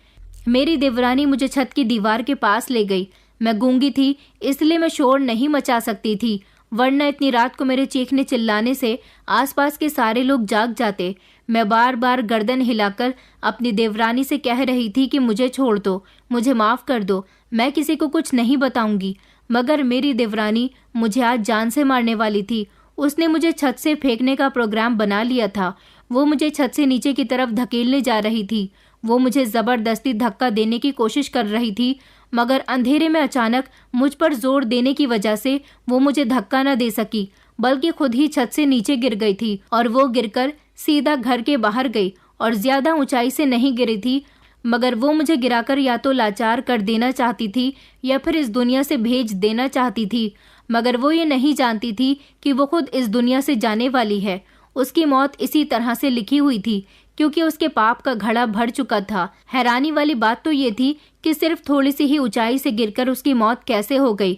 मेरी देवरानी मुझे छत की दीवार के पास ले गई। मैं गूंगी थी, इसलिए मैं शोर नहीं मचा सकती थी, वरना इतनी रात को मेरे चीखने चिल्लाने से आसपास के सारे लोग जाग जाते। मैं बार बार गर्दन हिलाकर अपनी देवरानी से कह रही थी कि मुझे छोड़ दो, मुझे माफ़ कर दो, मैं किसी को कुछ नहीं बताऊंगी। मगर मेरी देवरानी मुझे आज जान से मारने वाली थी। उसने मुझे छत से फेंकने का प्रोग्राम बना लिया था। वो मुझे छत से नीचे की तरफ धकेलने जा रही थी। वो मुझे ज़बरदस्ती धक्का देने की कोशिश कर रही थी, मगर अंधेरे में अचानक मुझ पर जोर देने की वजह से वो मुझे धक्का न दे सकी, बल्कि खुद ही छत से नीचे गिर गई थी और वो गिरकर सीधा घर के बाहर गई और ज्यादा ऊंचाई से नहीं गिरी थी, मगर वो मुझे गिराकर या तो लाचार कर देना चाहती थी या फिर इस दुनिया से भेज देना चाहती थी। मगर वो ये नहीं जानती थी कि वो खुद इस दुनिया से जाने वाली है। उसकी मौत इसी तरह से लिखी हुई थी क्योंकि उसके पाप का घड़ा भर चुका था। हैरानी वाली बात तो ये थी कि सिर्फ थोड़ी सी ही ऊंचाई से गिरकर उसकी मौत कैसे हो गई।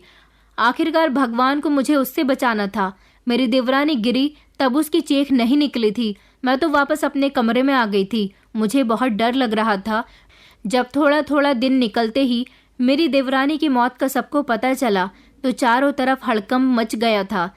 आखिरकार भगवान को मुझे उससे बचाना था। मेरी देवरानी गिरी तब उसकी चीख नहीं निकली थी। मैं तो वापस अपने कमरे में आ गई थी। मुझे बहुत डर लग रहा था। जब थोड़ा थोड़ा दिन निकलते ही मेरी देवरानी की मौत का सबको पता चला तो चारों तरफ हड़कंप मच गया था।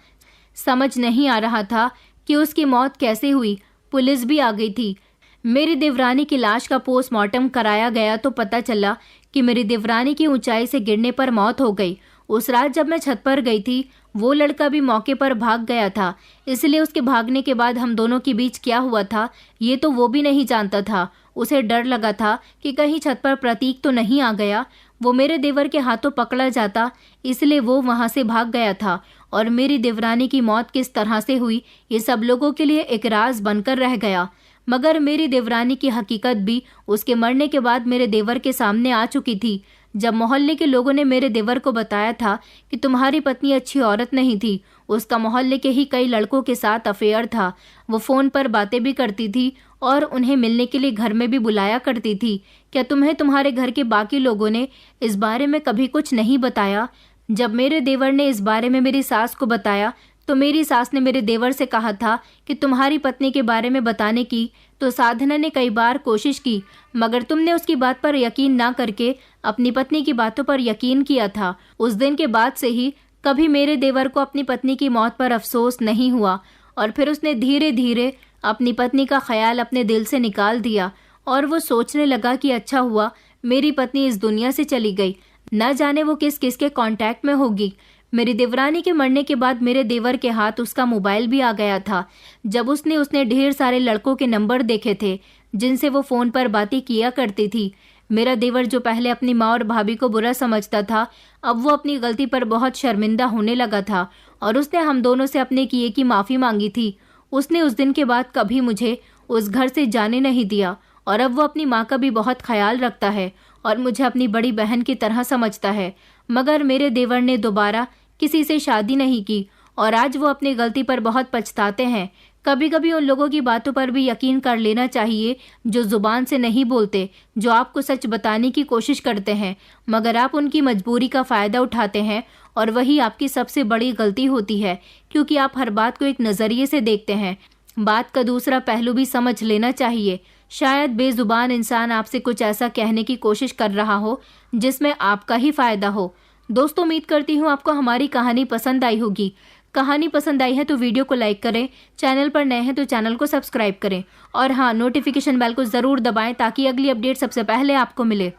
समझ नहीं आ रहा था कि उसकी मौत कैसे हुई। पुलिस भी आ गई थी। मेरी देवरानी की लाश का पोस्टमार्टम कराया गया तो पता चला कि मेरी देवरानी की ऊंचाई से गिरने पर मौत हो गई। उस रात जब मैं छत पर गई थी वो लड़का भी मौके पर भाग गया था, इसलिए उसके भागने के बाद हम दोनों के बीच क्या हुआ था ये तो वो भी नहीं जानता था। उसे डर लगा था कि कहीं छत पर प्रतीक तो नहीं आ गया। वो मेरे देवर के हाथों पकड़ा जाता, इसलिए वो वहां से भाग गया था। और मेरी देवरानी की मौत किस तरह से हुई ये सब लोगों के लिए एक राज बनकर रह गया। मगर मेरी देवरानी की हकीकत भी उसके मरने के बाद मेरे देवर के सामने आ चुकी थी। जब मोहल्ले के लोगों ने मेरे देवर को बताया था कि तुम्हारी पत्नी अच्छी औरत नहीं थी, उसका मोहल्ले के ही कई लड़कों के साथ अफेयर था, वो फ़ोन पर बातें भी करती थी और उन्हें मिलने के लिए घर में भी बुलाया करती थी, क्या तुम्हें तुम्हारे घर के बाकी लोगों ने इस बारे में कभी कुछ नहीं बताया? जब मेरे देवर ने इस बारे में मेरी सास को बताया तो मेरी सास ने मेरे देवर से कहा था कि तुम्हारी पत्नी के बारे में बताने की तो साधना ने कई बार कोशिश की, मगर तुमने उसकी बात पर यकीन ना करके अपनी पत्नी की बातों पर यकीन किया था। उस दिन के बाद से ही कभी मेरे देवर को अपनी पत्नी की मौत पर अफसोस नहीं हुआ और फिर उसने धीरे धीरे अपनी पत्नी का ख्याल अपने दिल से निकाल दिया और वो सोचने लगा कि अच्छा हुआ मेरी पत्नी इस दुनिया से चली गई, न जाने वो किस किस के कांटेक्ट में होगी। मेरी देवरानी के मरने के बाद मेरे देवर के हाथ उसका मोबाइल भी आ गया था। जब उसने ढेर सारे लड़कों के नंबर देखे थे जिनसे वो फ़ोन पर बातें किया करती थी। मेरा देवर जो पहले अपनी माँ और भाभी को बुरा समझता था, अब वो अपनी गलती पर बहुत शर्मिंदा होने लगा था और उसने हम दोनों से अपने किए की माफ़ी मांगी थी। उसने उस दिन के बाद कभी मुझे उस घर से जाने नहीं दिया और अब वो अपनी माँ का भी बहुत ख्याल रखता है और मुझे अपनी बड़ी बहन की तरह समझता है। मगर मेरे देवर ने दोबारा किसी से शादी नहीं की और आज वो अपनी गलती पर बहुत पछताते हैं। कभी कभी उन लोगों की बातों पर भी यकीन कर लेना चाहिए जो जुबान से नहीं बोलते, जो आपको सच बताने की कोशिश करते हैं मगर आप उनकी मजबूरी का फ़ायदा उठाते हैं और वही आपकी सबसे बड़ी गलती होती है क्योंकि आप हर बात को एक नज़रिए से देखते हैं। बात का दूसरा पहलू भी समझ लेना चाहिए। शायद बेजुबान इंसान आपसे कुछ ऐसा कहने की कोशिश कर रहा हो जिसमें आपका ही फ़ायदा हो। दोस्तों, उम्मीद करती हूँ आपको हमारी कहानी पसंद आई होगी। कहानी पसंद आई है तो वीडियो को लाइक करें, चैनल पर नए हैं तो चैनल को सब्सक्राइब करें और हाँ, नोटिफिकेशन बेल को ज़रूर दबाएं ताकि अगली अपडेट सबसे पहले आपको मिले।